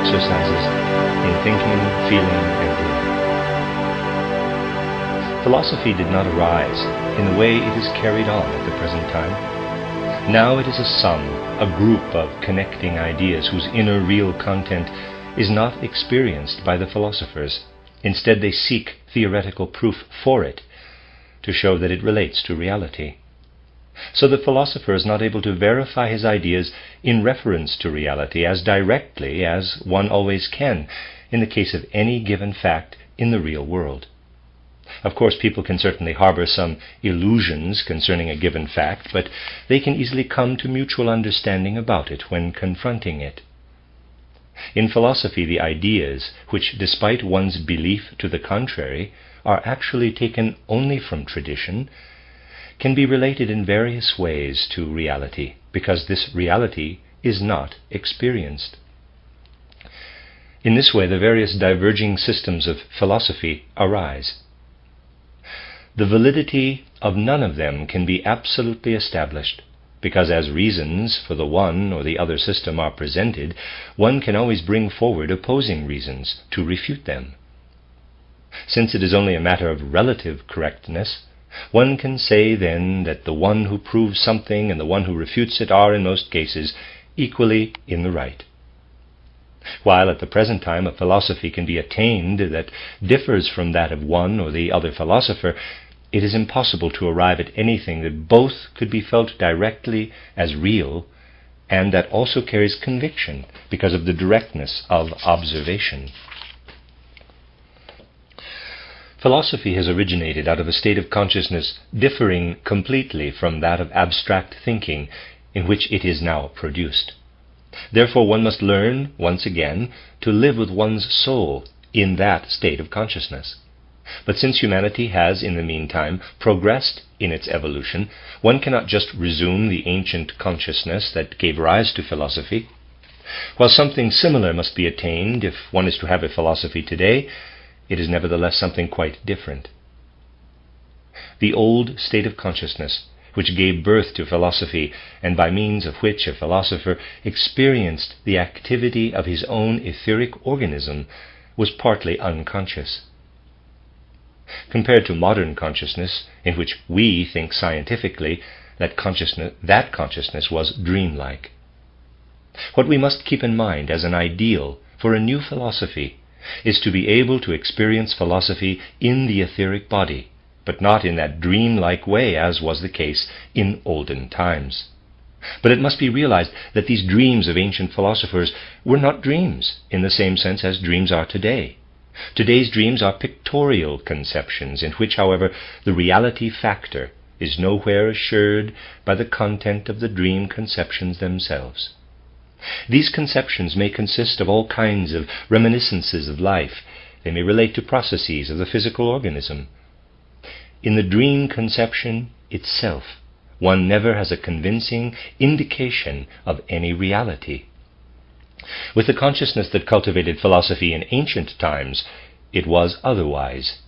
exercises in thinking, feeling, and doing. Philosophy did not arise in the way it is carried on at the present time. Now it is a sum, a group of connecting ideas whose inner real content is not experienced by the philosophers. Instead, they seek theoretical proof for it to show that it relates to reality. So the philosopher is not able to verify his ideas in reference to reality as directly as one always can in the case of any given fact in the real world. Of course, people can certainly harbor some illusions concerning a given fact, but they can easily come to mutual understanding about it when confronting it. In philosophy, the ideas, which despite one's belief to the contrary, are actually taken only from tradition, can be related in various ways to reality, because this reality is not experienced. In this way, the various diverging systems of philosophy arise. The validity of none of them can be absolutely established, because as reasons for the one or the other system are presented, one can always bring forward opposing reasons to refute them. Since it is only a matter of relative correctness, one can say then that the one who proves something and the one who refutes it are, in most cases, equally in the right. While at the present time a philosophy can be attained that differs from that of one or the other philosopher, it is impossible to arrive at anything that both could be felt directly as real and that also carries conviction because of the directness of observation. Philosophy has originated out of a state of consciousness differing completely from that of abstract thinking in which it is now produced. Therefore, one must learn, once again, to live with one's soul in that state of consciousness. But since humanity has, in the meantime, progressed in its evolution, one cannot just resume the ancient consciousness that gave rise to philosophy. While something similar must be attained if one is to have a philosophy today, it is nevertheless something quite different. The old state of consciousness, which gave birth to philosophy, and by means of which a philosopher experienced the activity of his own etheric organism, was partly unconscious. Compared to modern consciousness, in which we think scientifically, that consciousness was dreamlike. What we must keep in mind as an ideal for a new philosophy is to be able to experience philosophy in the etheric body, but not in that dreamlike way as was the case in olden times. But it must be realized that these dreams of ancient philosophers were not dreams in the same sense as dreams are today. Today's dreams are pictorial conceptions in which, however, the reality factor is nowhere assured by the content of the dream conceptions themselves. These conceptions may consist of all kinds of reminiscences of life. They may relate to processes of the physical organism. In the dream conception itself, one never has a convincing indication of any reality. With the consciousness that cultivated philosophy in ancient times, it was otherwise.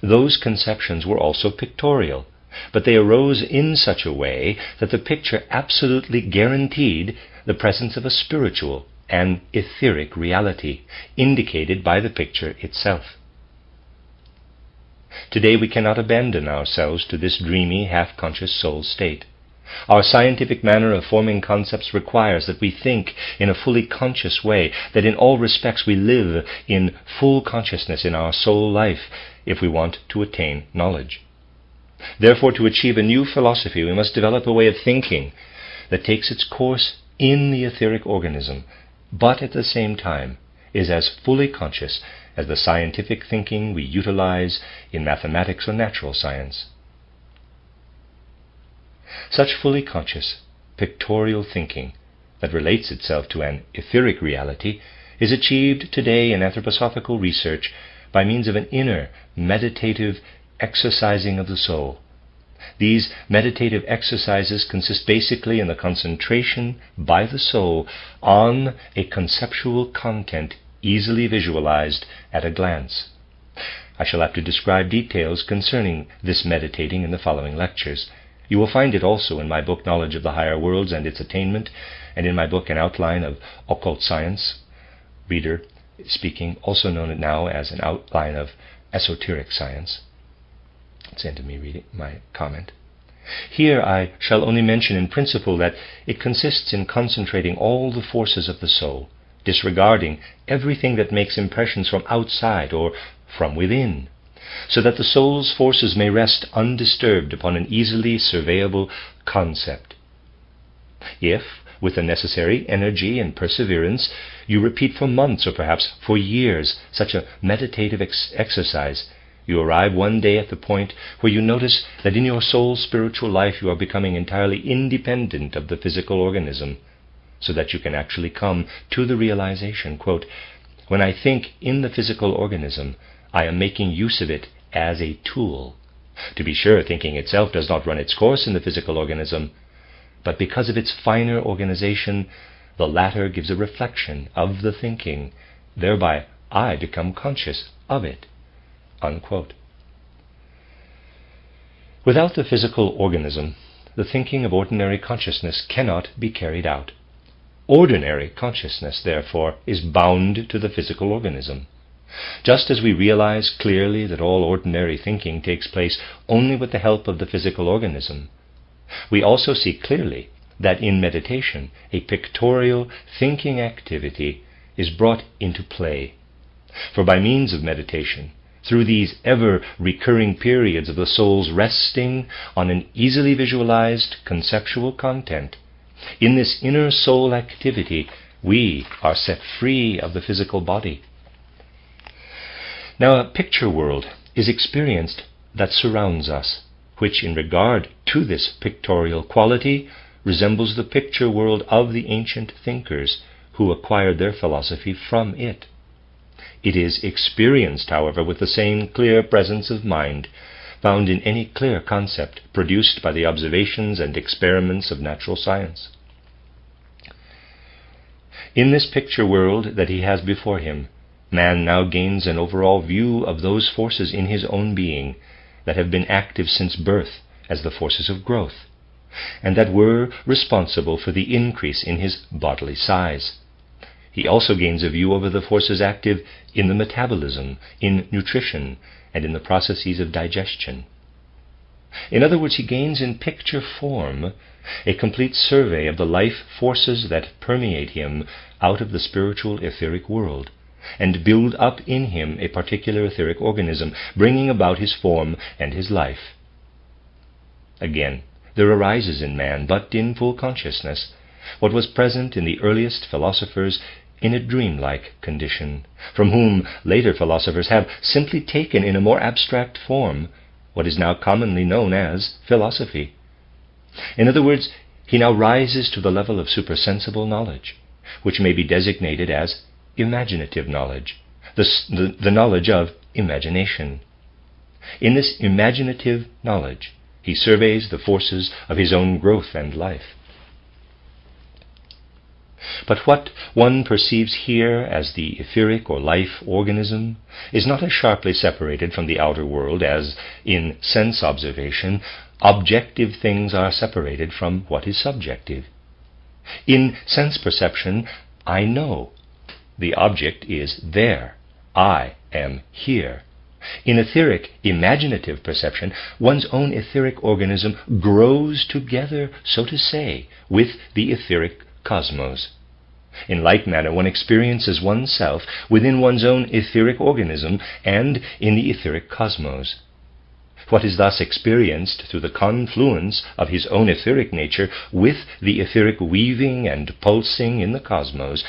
Those conceptions were also pictorial, but they arose in such a way that the picture absolutely guaranteed the presence of a spiritual and etheric reality, indicated by the picture itself. Today we cannot abandon ourselves to this dreamy, half-conscious soul state. Our scientific manner of forming concepts requires that we think in a fully conscious way, that in all respects we live in full consciousness in our soul life if we want to attain knowledge. Therefore, to achieve a new philosophy, we must develop a way of thinking that takes its course in the etheric organism, but at the same time is as fully conscious as the scientific thinking we utilize in mathematics or natural science. Such fully conscious, pictorial thinking that relates itself to an etheric reality is achieved today in anthroposophical research by means of an inner, meditative exercising of the soul. These meditative exercises consist basically in the concentration by the soul on a conceptual content easily visualized at a glance. I shall have to describe details concerning this meditating in the following lectures. You will find it also in my book Knowledge of the Higher Worlds and Its Attainment, and in my book An Outline of Occult Science, reader speaking, also known now as an outline of esoteric science. It's end of me reading my comment. Here I shall only mention in principle that it consists in concentrating all the forces of the soul, disregarding everything that makes impressions from outside or from within, so that the soul's forces may rest undisturbed upon an easily surveyable concept. If, with the necessary energy and perseverance, you repeat for months or perhaps for years such a meditative exercise, you arrive one day at the point where you notice that in your soul's spiritual life you are becoming entirely independent of the physical organism, so that you can actually come to the realization, quote, "When I think in the physical organism, I am making use of it as a tool. To be sure, thinking itself does not run its course in the physical organism, but because of its finer organization, the latter gives a reflection of the thinking. Thereby I become conscious of it." Unquote. Without the physical organism, the thinking of ordinary consciousness cannot be carried out. Ordinary consciousness, therefore, is bound to the physical organism. Just as we realize clearly that all ordinary thinking takes place only with the help of the physical organism, we also see clearly that in meditation a pictorial thinking activity is brought into play. For by means of meditation, through these ever-recurring periods of the soul's resting on an easily visualized conceptual content, in this inner soul activity we are set free of the physical body. Now a picture world is experienced that surrounds us, which in regard to this pictorial quality resembles the picture world of the ancient thinkers who acquired their philosophy from it. It is experienced, however, with the same clear presence of mind found in any clear concept produced by the observations and experiments of natural science. In this picture world that he has before him, man now gains an overall view of those forces in his own being that have been active since birth as the forces of growth, and that were responsible for the increase in his bodily size. He also gains a view over the forces active in the metabolism, in nutrition, and in the processes of digestion. In other words, he gains in picture form a complete survey of the life forces that permeate him out of the spiritual etheric world, and build up in him a particular etheric organism, bringing about his form and his life. Again, there arises in man, but in full consciousness, what was present in the earliest philosophers in a dreamlike condition, from whom later philosophers have simply taken in a more abstract form what is now commonly known as philosophy. In other words, he now rises to the level of supersensible knowledge, which may be designated as imaginative knowledge, the knowledge of imagination. In this imaginative knowledge, he surveys the forces of his own growth and life. But what one perceives here as the etheric or life organism is not as sharply separated from the outer world as, in sense observation, objective things are separated from what is subjective. In sense perception, I know. The object is there. I am here. In etheric, imaginative perception, one's own etheric organism grows together, so to say, with the etheric cosmos. In like manner, one experiences oneself within one's own etheric organism and in the etheric cosmos. What is thus experienced through the confluence of his own etheric nature with the etheric weaving and pulsing in the cosmos,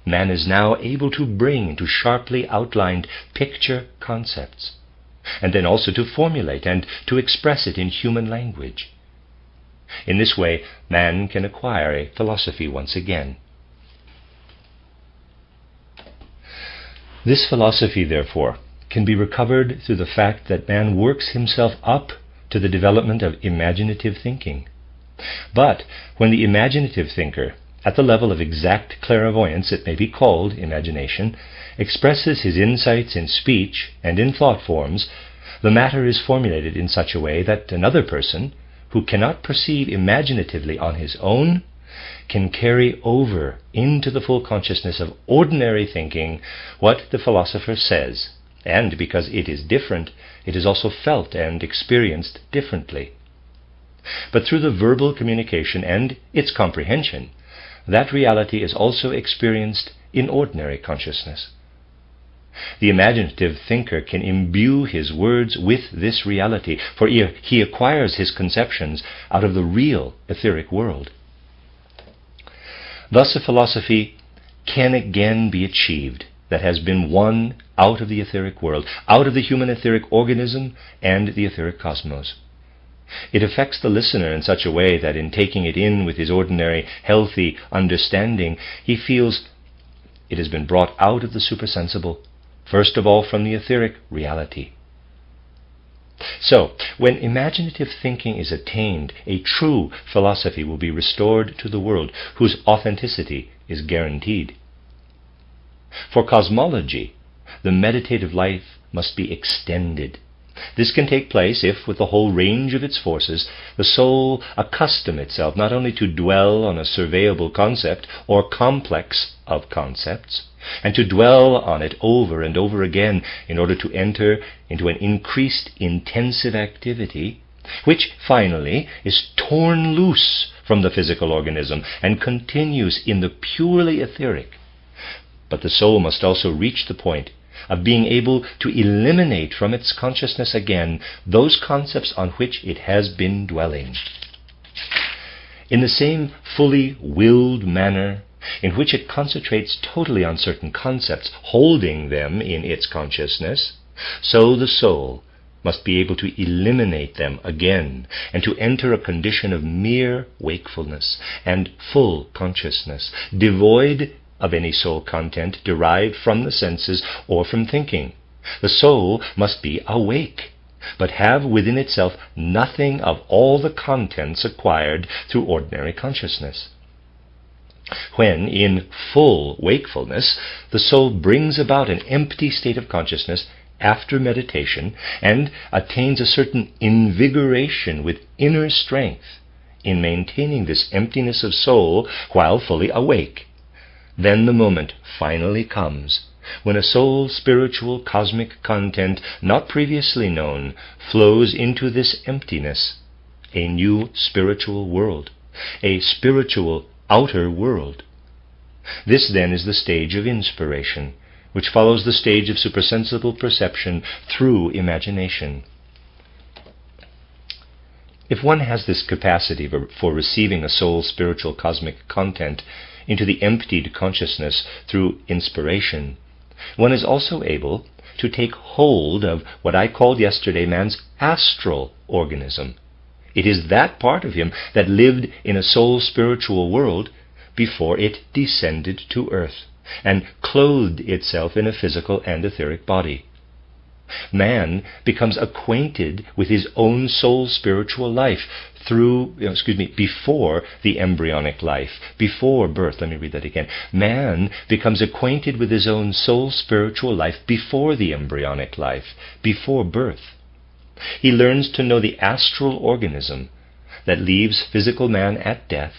man is now able to bring into sharply outlined picture concepts, and then also to formulate and to express it in human language. In this way, man can acquire a philosophy once again. This philosophy, therefore, can be recovered through the fact that man works himself up to the development of imaginative thinking. But when the imaginative thinker, at the level of exact clairvoyance it may be called imagination, expresses his insights in speech and in thought forms, the matter is formulated in such a way that another person, who cannot perceive imaginatively on his own, can carry over into the full consciousness of ordinary thinking what the philosopher says, and because it is different, it is also felt and experienced differently. But through the verbal communication and its comprehension, that reality is also experienced in ordinary consciousness. The imaginative thinker can imbue his words with this reality, for he acquires his conceptions out of the real etheric world. Thus a philosophy can again be achieved that has been won out of the etheric world, out of the human etheric organism and the etheric cosmos. It affects the listener in such a way that in taking it in with his ordinary, healthy understanding, he feels it has been brought out of the supersensible, first of all from the etheric reality. So, when imaginative thinking is attained, a true philosophy will be restored to the world, whose authenticity is guaranteed. For cosmology, the meditative life must be extended. This can take place if, with the whole range of its forces, the soul accustom itself not only to dwell on a surveyable concept or complex of concepts, and to dwell on it over and over again in order to enter into an increased intensive activity, which finally is torn loose from the physical organism and continues in the purely etheric. But the soul must also reach the point of being able to eliminate from its consciousness again those concepts on which it has been dwelling. In the same fully willed manner in which it concentrates totally on certain concepts, holding them in its consciousness, so the soul must be able to eliminate them again and to enter a condition of mere wakefulness and full consciousness, devoid of any soul content derived from the senses or from thinking. The soul must be awake, but have within itself nothing of all the contents acquired through ordinary consciousness. When, in full wakefulness, the soul brings about an empty state of consciousness after meditation and attains a certain invigoration with inner strength in maintaining this emptiness of soul while fully awake, then the moment finally comes when a soul's spiritual cosmic content, not previously known, flows into this emptiness, a new spiritual world, a spiritual outer world. This then is the stage of inspiration, which follows the stage of supersensible perception through imagination. If one has this capacity for receiving a soul's spiritual cosmic content into the emptied consciousness through inspiration, one is also able to take hold of what I called yesterday man's astral organism. It is that part of him that lived in a soul spiritual world before it descended to earth and clothed itself in a physical and etheric body. Man becomes acquainted with his own soul spiritual life before the embryonic life, before birth. Let me read that again. Man becomes acquainted with his own soul spiritual life before the embryonic life, before birth. He learns to know the astral organism that leaves physical man at death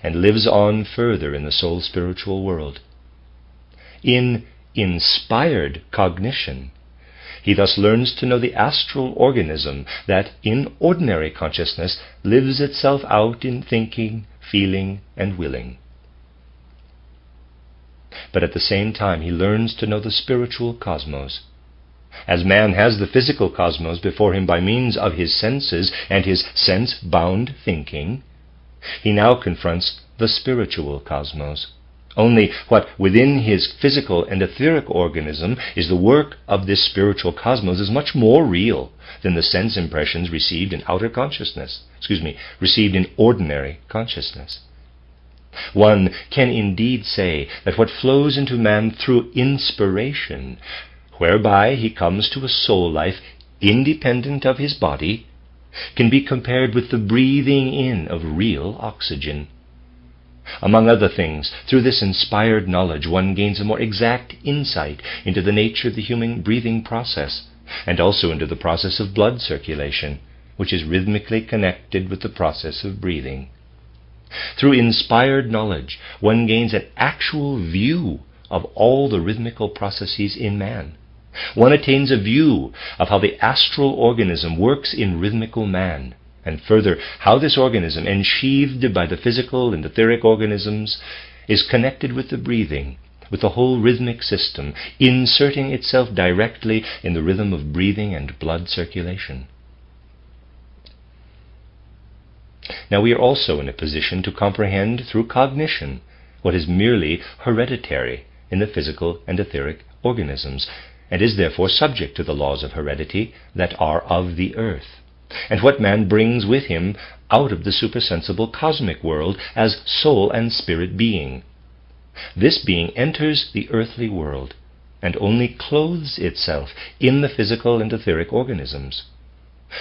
and lives on further in the soul spiritual world. In inspired cognition, he thus learns to know the astral organism that, in ordinary consciousness, lives itself out in thinking, feeling, and willing. But at the same time, he learns to know the spiritual cosmos. As man has the physical cosmos before him by means of his senses and his sense-bound thinking, he now confronts the spiritual cosmos. Only what within his physical and etheric organism is the work of this spiritual cosmos is much more real than the sense impressions received in outer consciousness, received in ordinary consciousness. One can indeed say that what flows into man through inspiration, whereby he comes to a soul life independent of his body, can be compared with the breathing in of real oxygen. Among other things, through this inspired knowledge one gains a more exact insight into the nature of the human breathing process, and also into the process of blood circulation, which is rhythmically connected with the process of breathing. Through inspired knowledge, one gains an actual view of all the rhythmical processes in man. One attains a view of how the astral organism works in rhythmical man, and further, how this organism, ensheathed by the physical and etheric organisms, is connected with the breathing, with the whole rhythmic system, inserting itself directly in the rhythm of breathing and blood circulation. Now we are also in a position to comprehend through cognition what is merely hereditary in the physical and etheric organisms, and is therefore subject to the laws of heredity that are of the earth, and what man brings with him out of the supersensible cosmic world as soul and spirit being. This being enters the earthly world and only clothes itself in the physical and etheric organisms.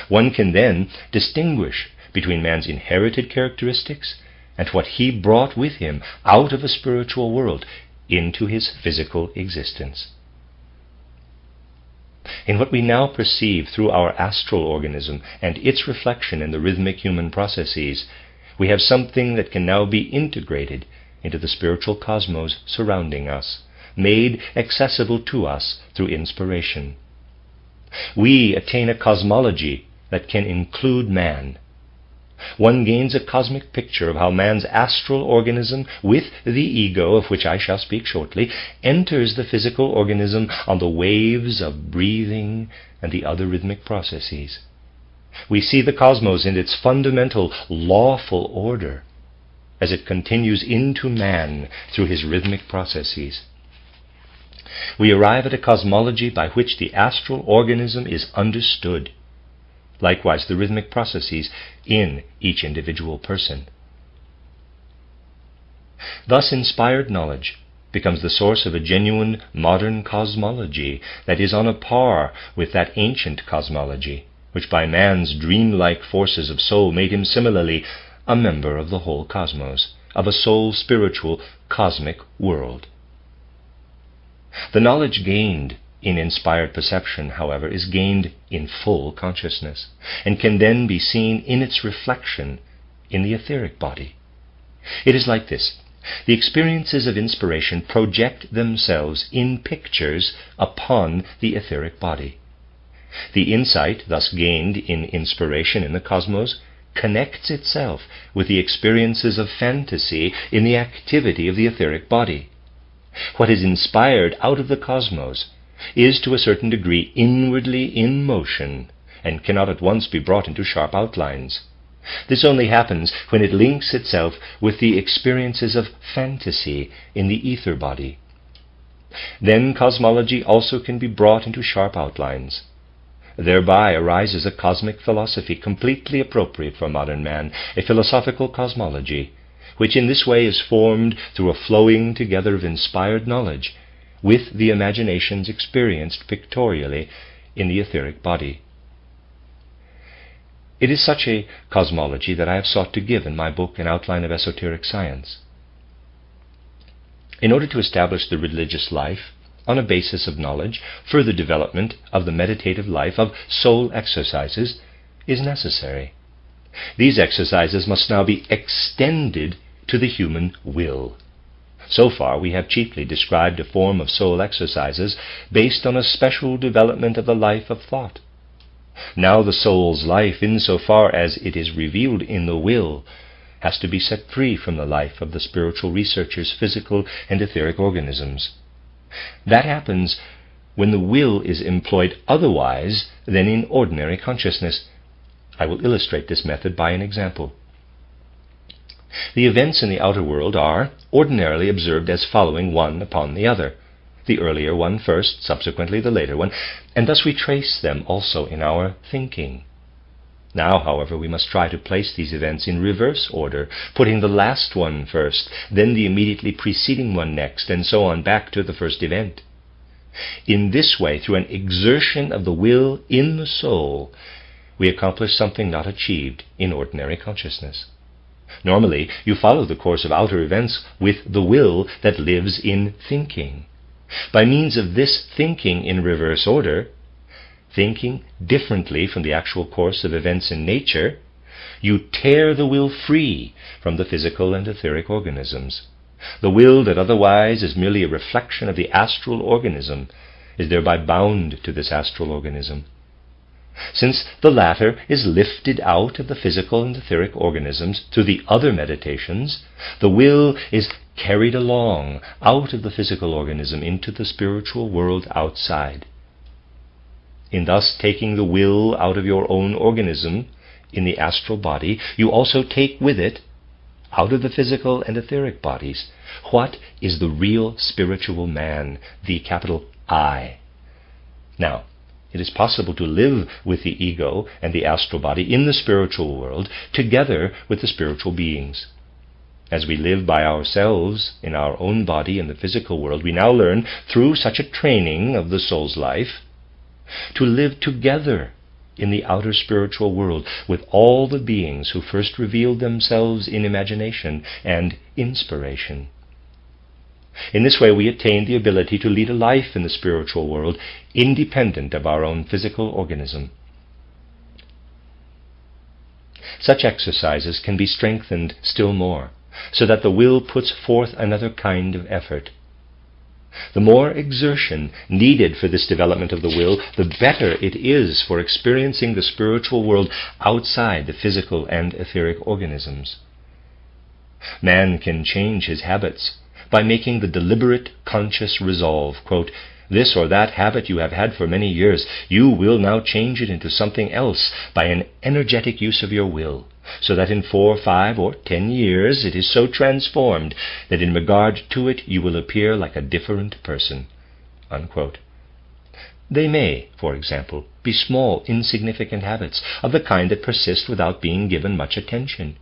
One can then distinguish between man's inherited characteristics and what he brought with him out of a spiritual world into his physical existence. In what we now perceive through our astral organism and its reflection in the rhythmic human processes, we have something that can now be integrated into the spiritual cosmos surrounding us, made accessible to us through inspiration. We attain a cosmology that can include man. One gains a cosmic picture of how man's astral organism, with the ego, of which I shall speak shortly, enters the physical organism on the waves of breathing and the other rhythmic processes. We see the cosmos in its fundamental lawful order as it continues into man through his rhythmic processes. We arrive at a cosmology by which the astral organism is understood. Likewise, the rhythmic processes in each individual person. Thus, inspired knowledge becomes the source of a genuine modern cosmology that is on a par with that ancient cosmology, which by man's dreamlike forces of soul made him similarly a member of the whole cosmos, of a soul-spiritual cosmic world. The knowledge gained in inspired perception, however, is gained in full consciousness, and can then be seen in its reflection in the etheric body. It is like this. The experiences of inspiration project themselves in pictures upon the etheric body. The insight thus gained in inspiration in the cosmos connects itself with the experiences of fantasy in the activity of the etheric body. What is inspired out of the cosmos is to a certain degree inwardly in motion, and cannot at once be brought into sharp outlines. This only happens when it links itself with the experiences of fantasy in the ether body. Then cosmology also can be brought into sharp outlines. Thereby arises a cosmic philosophy completely appropriate for modern man, a philosophical cosmology, which in this way is formed through a flowing together of inspired knowledge with the imaginations experienced pictorially in the etheric body. It is such a cosmology that I have sought to give in my book, An Outline of Esoteric Science. In order to establish the religious life on a basis of knowledge, further development of the meditative life of soul exercises is necessary. These exercises must now be extended to the human will. So far, we have chiefly described a form of soul exercises based on a special development of the life of thought. Now the soul's life, insofar as it is revealed in the will, has to be set free from the life of the spiritual researcher's physical and etheric organisms. That happens when the will is employed otherwise than in ordinary consciousness. I will illustrate this method by an example. The events in the outer world are ordinarily observed as following one upon the other, the earlier one first, subsequently the later one, and thus we trace them also in our thinking. Now, however, we must try to place these events in reverse order, putting the last one first, then the immediately preceding one next, and so on back to the first event. In this way, through an exertion of the will in the soul, we accomplish something not achieved in ordinary consciousness. Normally, you follow the course of outer events with the will that lives in thinking. By means of this thinking in reverse order, thinking differently from the actual course of events in nature, you tear the will free from the physical and etheric organisms. The will that otherwise is merely a reflection of the astral organism is thereby bound to this astral organism. Since the latter is lifted out of the physical and etheric organisms through the other meditations, the will is carried along out of the physical organism into the spiritual world outside. In thus taking the will out of your own organism in the astral body, you also take with it, out of the physical and etheric bodies, what is the real spiritual man, the capital I. Now, it is possible to live with the ego and the astral body in the spiritual world together with the spiritual beings. As we live by ourselves in our own body in the physical world, we now learn, through such a training of the soul's life, to live together in the outer spiritual world with all the beings who first revealed themselves in imagination and inspiration. In this way we attain the ability to lead a life in the spiritual world independent of our own physical organism. Such exercises can be strengthened still more, so that the will puts forth another kind of effort. The more exertion needed for this development of the will, the better it is for experiencing the spiritual world outside the physical and etheric organisms. Man can change his habits by making the deliberate, conscious resolve, quote, "This or that habit you have had for many years, you will now change it into something else by an energetic use of your will, so that in 4, 5, or 10 years it is so transformed that in regard to it you will appear like a different person." Unquote. They may, for example, be small, insignificant habits of the kind that persist without being given much attention.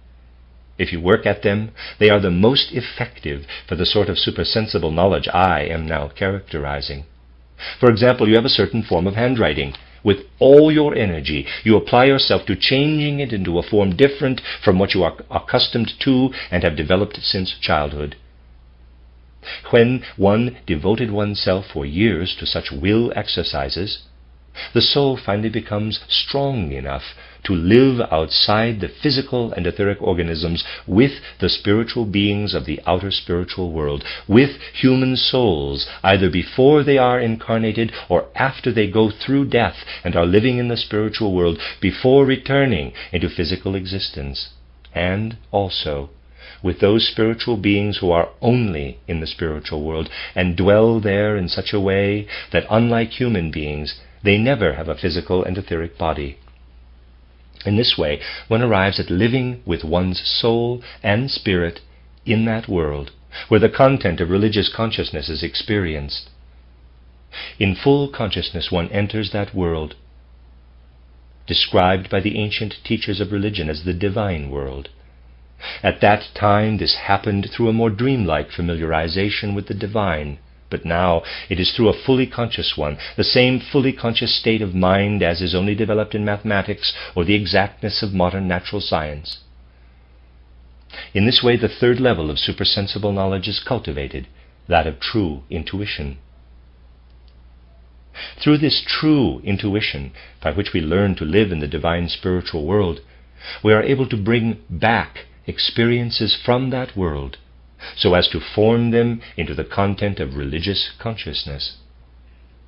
If you work at them, they are the most effective for the sort of supersensible knowledge I am now characterizing. For example, you have a certain form of handwriting. With all your energy, you apply yourself to changing it into a form different from what you are accustomed to and have developed since childhood. When one devoted oneself for years to such will exercises, the soul finally becomes strong enough to live outside the physical and etheric organisms with the spiritual beings of the outer spiritual world, with human souls, either before they are incarnated or after they go through death and are living in the spiritual world before returning into physical existence, and also with those spiritual beings who are only in the spiritual world and dwell there in such a way that, unlike human beings, they never have a physical and etheric body. In this way, one arrives at living with one's soul and spirit in that world, where the content of religious consciousness is experienced. In full consciousness one enters that world, described by the ancient teachers of religion as the divine world. At that time this happened through a more dreamlike familiarization with the divine, but now it is through a fully conscious one, the same fully conscious state of mind as is only developed in mathematics or the exactness of modern natural science. In this way the third level of supersensible knowledge is cultivated, that of true intuition. Through this true intuition, by which we learn to live in the divine spiritual world, we are able to bring back experiences from that world, so as to form them into the content of religious consciousness.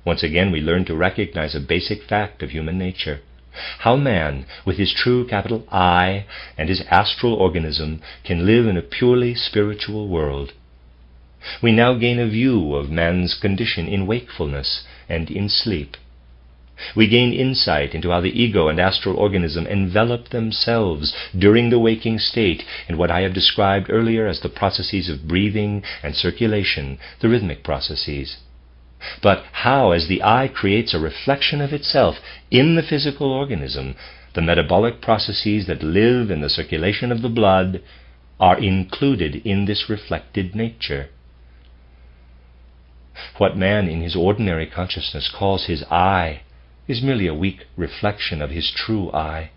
Once again we learn to recognize a basic fact of human nature: how man, with his true capital I and his astral organism, can live in a purely spiritual world. We now gain a view of man's condition in wakefulness and in sleep. We gain insight into how the ego and astral organism envelop themselves during the waking state in what I have described earlier as the processes of breathing and circulation, the rhythmic processes. But how, as the I creates a reflection of itself in the physical organism, the metabolic processes that live in the circulation of the blood are included in this reflected nature. What man in his ordinary consciousness calls his I is merely a weak reflection of his true I.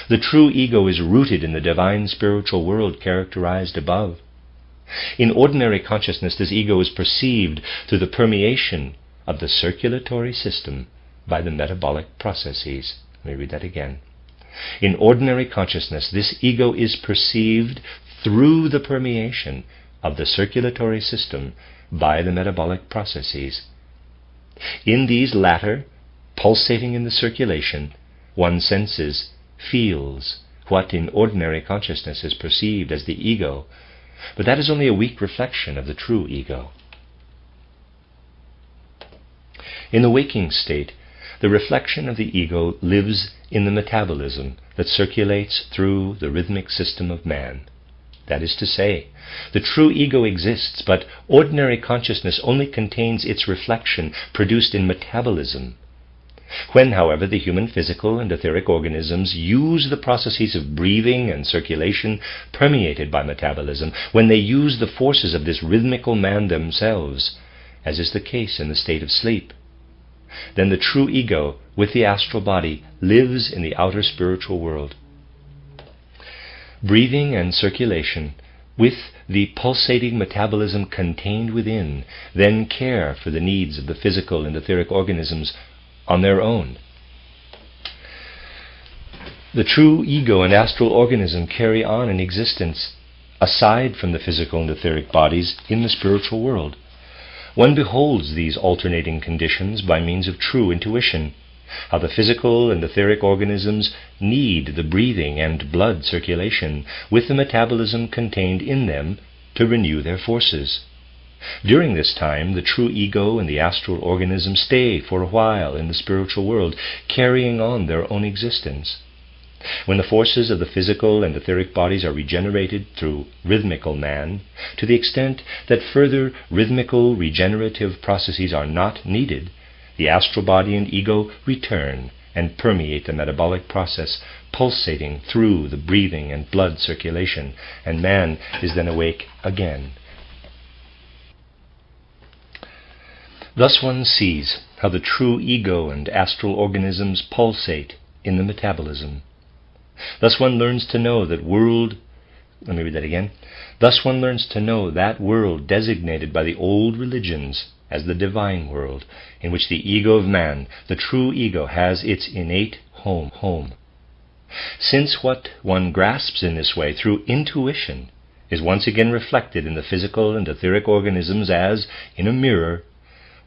The true ego is rooted in the divine spiritual world characterized above. In ordinary consciousness, this ego is perceived through the permeation of the circulatory system by the metabolic processes. Let me read that again. In ordinary consciousness, this ego is perceived through the permeation of the circulatory system by the metabolic processes. In these latter, pulsating in the circulation, one senses, feels what in ordinary consciousness is perceived as the ego, but that is only a weak reflection of the true ego. In the waking state, the reflection of the ego lives in the metabolism that circulates through the rhythmic system of man. That is to say, the true ego exists, but ordinary consciousness only contains its reflection produced in metabolism. When, however, the human physical and etheric organisms use the processes of breathing and circulation permeated by metabolism, when they use the forces of this rhythmical man themselves, as is the case in the state of sleep, then the true ego, with the astral body, lives in the outer spiritual world. Breathing and circulation, with the pulsating metabolism contained within, then care for the needs of the physical and etheric organisms on their own. The true ego and astral organism carry on an existence aside from the physical and etheric bodies in the spiritual world. One beholds these alternating conditions by means of true intuition, how the physical and etheric organisms need the breathing and blood circulation with the metabolism contained in them to renew their forces. During this time, the true ego and the astral organism stay for a while in the spiritual world, carrying on their own existence. When the forces of the physical and etheric bodies are regenerated through rhythmical man, to the extent that further rhythmical regenerative processes are not needed, the astral body and ego return and permeate the metabolic process, pulsating through the breathing and blood circulation, and man is then awake again. Thus one sees how the true ego and astral organisms pulsate in the metabolism. Thus one learns to know that world Thus one learns to know that world designated by the old religions as the divine world, in which the ego of man, the true ego, has its innate home. Since what one grasps in this way through intuition is once again reflected in the physical and etheric organisms as in a mirror,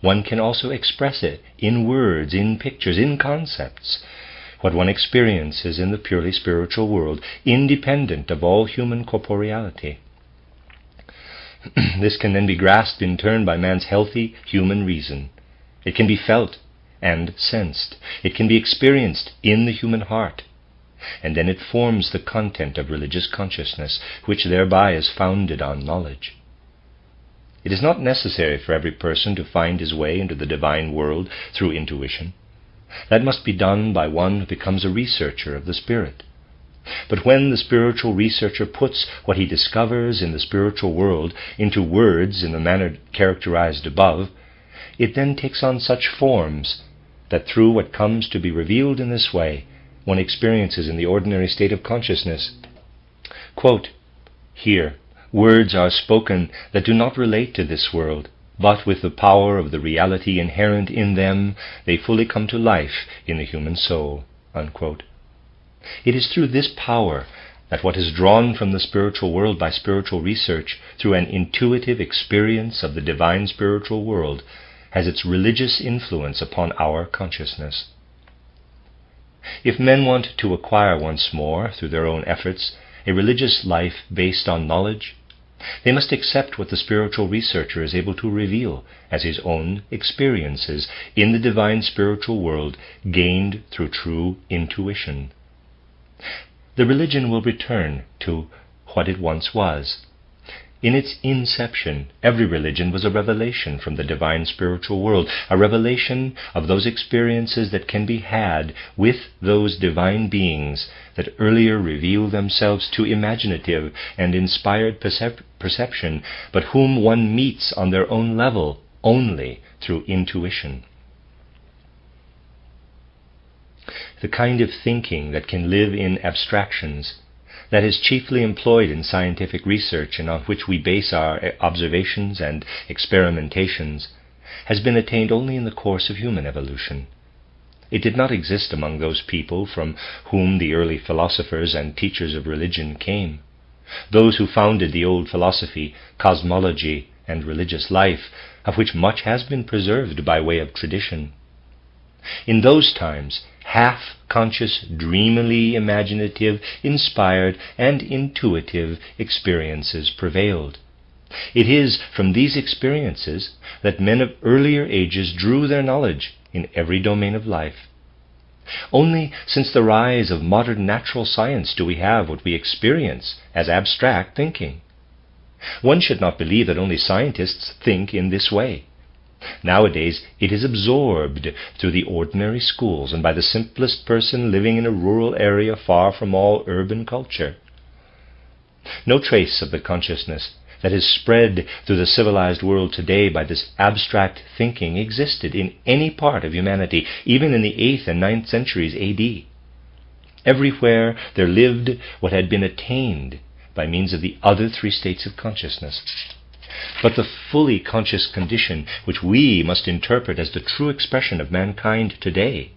one can also express it in words, in pictures, in concepts. What one experiences in the purely spiritual world, independent of all human corporeality. This can then be grasped in turn by man's healthy human reason. It can be felt and sensed. It can be experienced in the human heart. And then it forms the content of religious consciousness, which thereby is founded on knowledge. It is not necessary for every person to find his way into the divine world through intuition. That must be done by one who becomes a researcher of the spirit. But when the spiritual researcher puts what he discovers in the spiritual world into words in the manner characterized above, it then takes on such forms that through what comes to be revealed in this way, one experiences in the ordinary state of consciousness. Quote, "Here, words are spoken that do not relate to this world, but with the power of the reality inherent in them, they fully come to life in the human soul." Unquote. It is through this power that what is drawn from the spiritual world by spiritual research, through an intuitive experience of the divine spiritual world, has its religious influence upon our consciousness. If men want to acquire once more, through their own efforts, a religious life based on knowledge, they must accept what the spiritual researcher is able to reveal as his own experiences in the divine spiritual world gained through true intuition. The religion will return to what it once was. In its inception, every religion was a revelation from the divine spiritual world, a revelation of those experiences that can be had with those divine beings that earlier reveal themselves to imaginative and inspired perception, but whom one meets on their own level only through intuition. The kind of thinking that can live in abstractions, that is chiefly employed in scientific research and on which we base our observations and experimentations, has been attained only in the course of human evolution. It did not exist among those people from whom the early philosophers and teachers of religion came, those who founded the old philosophy, cosmology, and religious life, of which much has been preserved by way of tradition. In those times, half-conscious, dreamily imaginative, inspired, and intuitive experiences prevailed. It is from these experiences that men of earlier ages drew their knowledge in every domain of life. Only since the rise of modern natural science do we have what we experience as abstract thinking. One should not believe that only scientists think in this way. Nowadays it is absorbed through the ordinary schools and by the simplest person living in a rural area far from all urban culture. No trace of the consciousness that is spread through the civilized world today by this abstract thinking existed in any part of humanity, even in the 8th and 9th centuries AD. Everywhere there lived what had been attained by means of the other three states of consciousness. But the fully conscious condition, which we must interpret as the true expression of mankind today,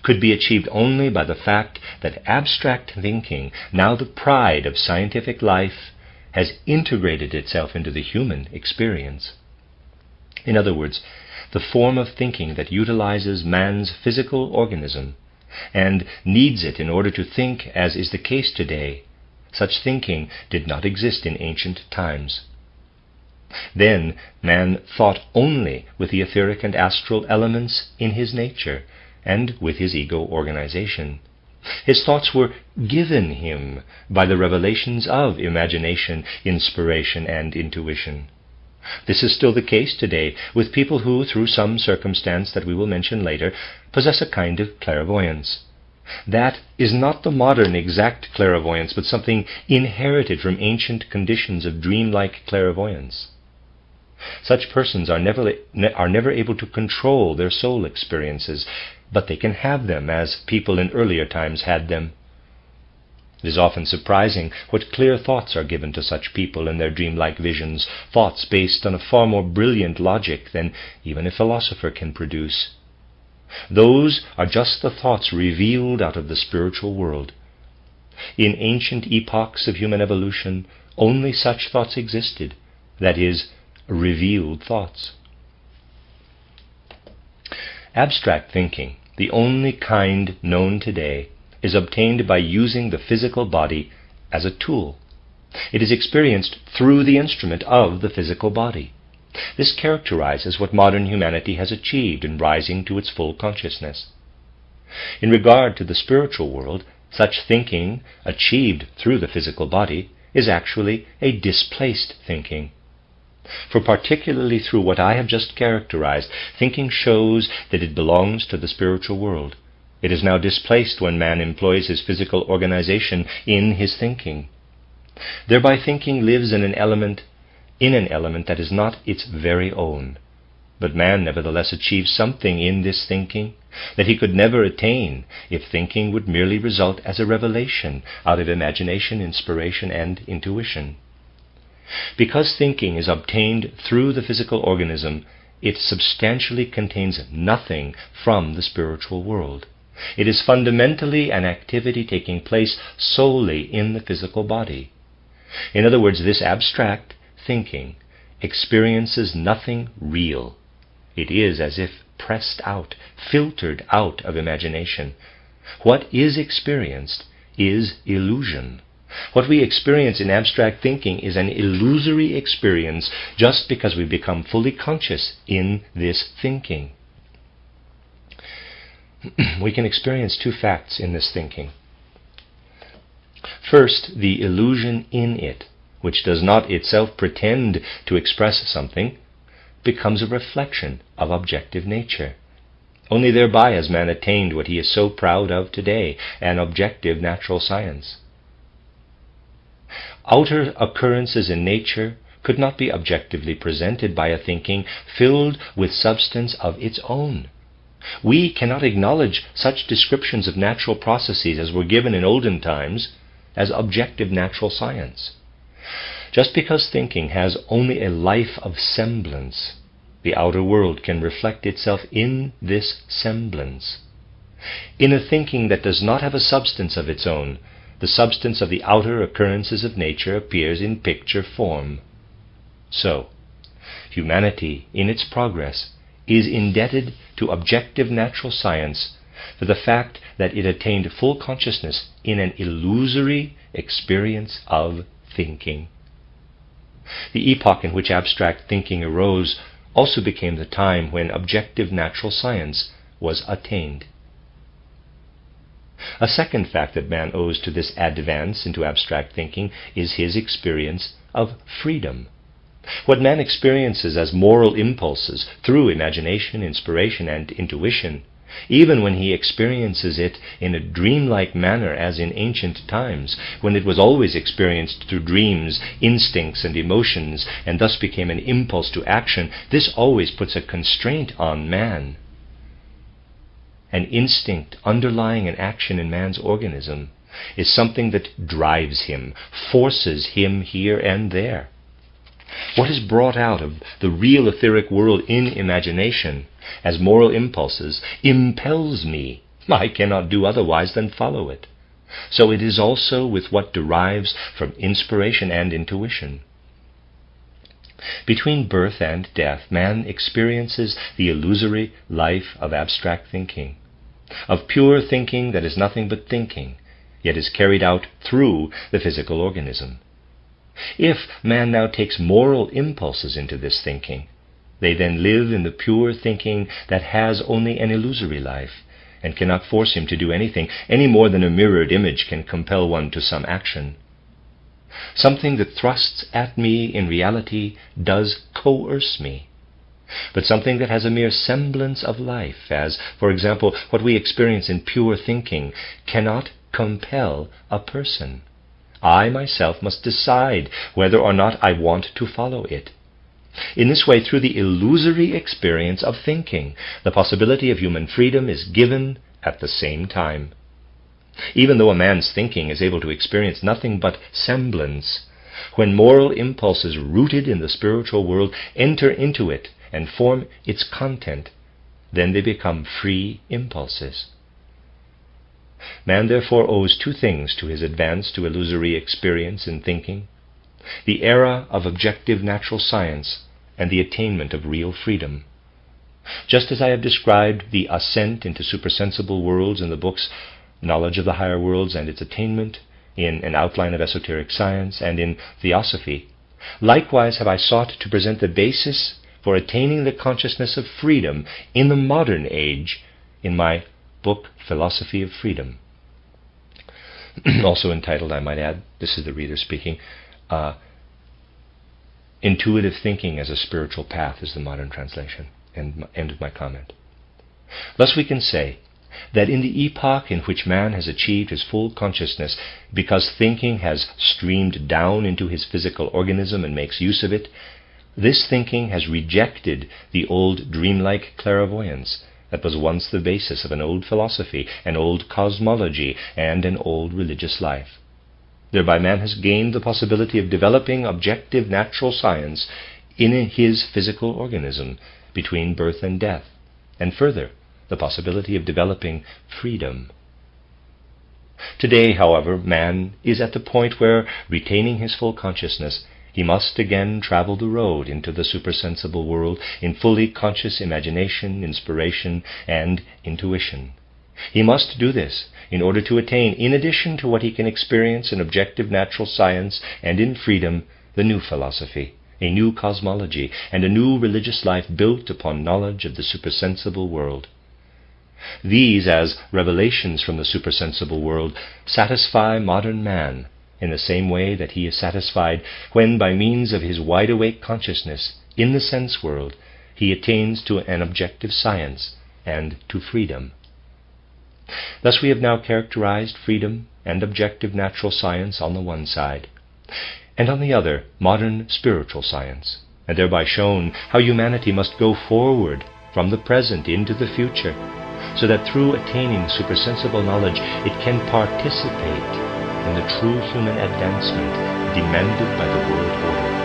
could be achieved only by the fact that abstract thinking, now the pride of scientific life, has integrated itself into the human experience. In other words, the form of thinking that utilizes man's physical organism and needs it in order to think, as is the case today, such thinking did not exist in ancient times. Then man thought only with the etheric and astral elements in his nature and with his ego organization. His thoughts were given him by the revelations of imagination, inspiration, and intuition. This is still the case today with people who, through some circumstance that we will mention later, possess a kind of clairvoyance. That is not the modern exact clairvoyance, but something inherited from ancient conditions of dreamlike clairvoyance. Such persons are never able to control their soul experiences, but they can have them as people in earlier times had them. It is often surprising what clear thoughts are given to such people in their dreamlike visions, thoughts based on a far more brilliant logic than even a philosopher can produce. Those are just the thoughts revealed out of the spiritual world. In ancient epochs of human evolution, only such thoughts existed, that is, revealed thoughts. Abstract thinking, the only kind known today, is obtained by using the physical body as a tool. It is experienced through the instrument of the physical body. This characterizes what modern humanity has achieved in rising to its full consciousness. In regard to the spiritual world, such thinking, achieved through the physical body, is actually a displaced thinking. For particularly through what I have just characterized, thinking shows that it belongs to the spiritual world. It is now displaced when man employs his physical organization in his thinking. Thereby thinking lives in an element that is not its very own. But man nevertheless achieves something in this thinking that he could never attain if thinking would merely result as a revelation out of imagination, inspiration, and intuition. Because thinking is obtained through the physical organism, it substantially contains nothing from the spiritual world. It is fundamentally an activity taking place solely in the physical body. In other words, this abstract thinking experiences nothing real. It is as if pressed out, filtered out of imagination. What is experienced is illusion. What we experience in abstract thinking is an illusory experience just because we become fully conscious in this thinking. We can experience two facts in this thinking. First, the illusion in it, which does not itself pretend to express something, becomes a reflection of objective nature. Only thereby has man attained what he is so proud of today, an objective natural science. Outer occurrences in nature could not be objectively presented by a thinking filled with substance of its own. We cannot acknowledge such descriptions of natural processes as were given in olden times as objective natural science. Just because thinking has only a life of semblance, the outer world can reflect itself in this semblance. In a thinking that does not have a substance of its own, the substance of the outer occurrences of nature appears in picture form. So, humanity, in its progress, is indebted to objective natural science for the fact that it attained full consciousness in an illusory experience of thinking. The epoch in which abstract thinking arose also became the time when objective natural science was attained. A second fact that man owes to this advance into abstract thinking is his experience of freedom. What man experiences as moral impulses through imagination, inspiration, and intuition, even when he experiences it in a dreamlike manner as in ancient times, when it was always experienced through dreams, instincts, and emotions, and thus became an impulse to action, this always puts a constraint on man. An instinct underlying an action in man's organism is something that drives him, forces him here and there. What is brought out of the real etheric world in imagination as moral impulses impels me. I cannot do otherwise than follow it. So it is also with what derives from inspiration and intuition. Between birth and death, man experiences the illusory life of abstract thinking, of pure thinking that is nothing but thinking, yet is carried out through the physical organism. If man now takes moral impulses into this thinking, they then live in the pure thinking that has only an illusory life, and cannot force him to do anything, any more than a mirrored image can compel one to some action. Something that thrusts at me in reality does coerce me, but something that has a mere semblance of life, as, for example, what we experience in pure thinking, cannot compel a person. I myself must decide whether or not I want to follow it. In this way, through the illusory experience of thinking, the possibility of human freedom is given at the same time. Even though a man's thinking is able to experience nothing but semblance, when moral impulses rooted in the spiritual world enter into it and form its content, then they become free impulses. Man therefore owes two things to his advance to illusory experience in thinking: the era of objective natural science and the attainment of real freedom. Just as I have described the ascent into supersensible worlds in the books Knowledge of the Higher Worlds and Its Attainment, in An Outline of Esoteric Science, and in Theosophy, likewise have I sought to present the basis for attaining the consciousness of freedom in the modern age in my book Philosophy of Freedom, also entitled, I might add, this is the reader speaking, Intuitive Thinking as a Spiritual Path is the modern translation. End of my comment. Thus we can say that in the epoch in which man has achieved his full consciousness, because thinking has streamed down into his physical organism and makes use of it, this thinking has rejected the old dreamlike clairvoyance that was once the basis of an old philosophy, an old cosmology, and an old religious life. Thereby man has gained the possibility of developing objective natural science in his physical organism between birth and death, and further, the possibility of developing freedom. Today, however, man is at the point where, retaining his full consciousness, he must again travel the road into the supersensible world in fully conscious imagination, inspiration, and intuition. He must do this in order to attain, in addition to what he can experience in objective natural science and in freedom, the new philosophy, a new cosmology, and a new religious life built upon knowledge of the supersensible world. These, as revelations from the supersensible world, satisfy modern man in the same way that he is satisfied when, by means of his wide-awake consciousness in the sense world, he attains to an objective science and to freedom. Thus we have now characterized freedom and objective natural science on the one side, and on the other modern spiritual science, and thereby shown how humanity must go forward from the present into the future, so that through attaining supersensible knowledge it can participate in the true human advancement demanded by the world order.